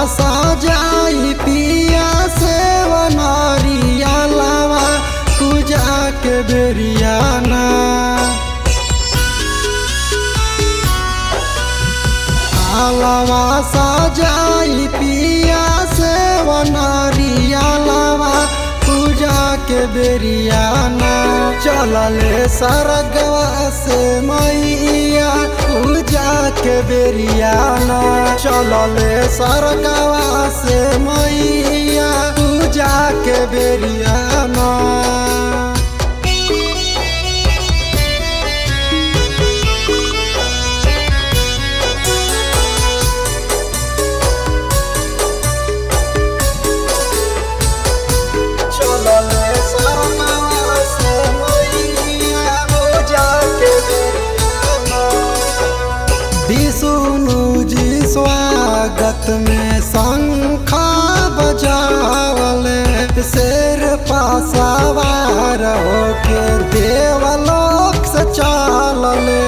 सजाई पिया से वनरिया लावा पूजा के बेरियाना। आलावा सजाई पिया से वनरिया लावा पूजा के बेरियाना। चलले सरगवा से मैया पूजा के बेरियाना। चलले सरगवा से मैया पूजा के बेरियाना। विष्णु जी स्वागत में शंखा बजावले, शेर पासवार होके देवलोक से चलले।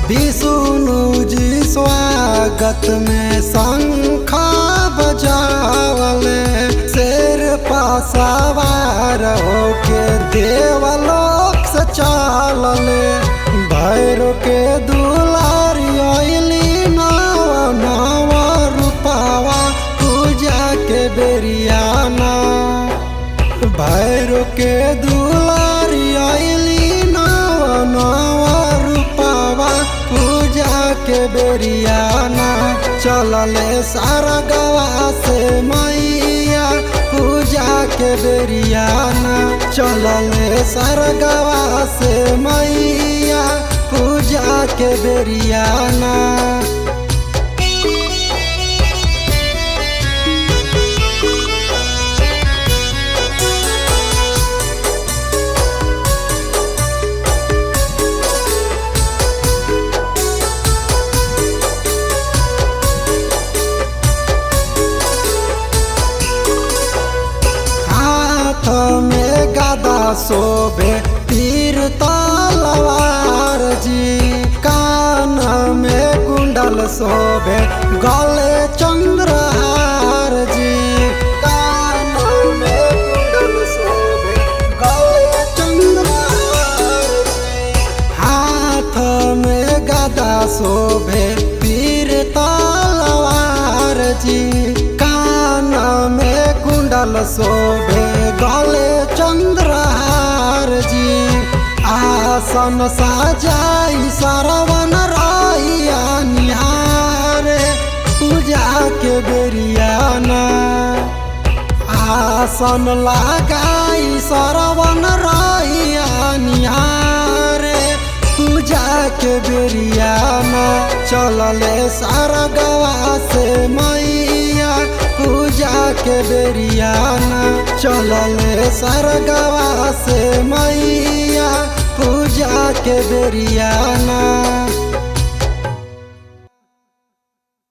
विष्णु जी स्वागत में शंखा बजावले, शेर पासवार होके देवलोक से चलले। भैरो के दुलारी अइली नवा नवा रूपावा पूजा के बेरियाना। भैरो के दुलारी अइली नवा नवा रूपावा पूजा के बेरियाना। चलले सरगवा से मैया पूजा के बेरियाना। चलले सरगवा से मैया पूजा के बेरियाना। में गदा शोभे तीर तलवार जी। कान में कुंडल शोभे गले चंद्रहार जी। कान में कुंडल शोभे गले चंद्रहार जी। हाथ में गदा शोभे तीर तलवार जी। कान में कुंडल शोभे गले चंद्रहार जी। आसन सजाई सरवन रहिया निहारे पूजा के बेरियाना। आसन लगाई सरवन रहिया निहारे पूजा के बेरियाना। चलले सरगवा से मैया पूजा के बेरियाना। चलले सरगवा से मैया पूजा के बेरियाना।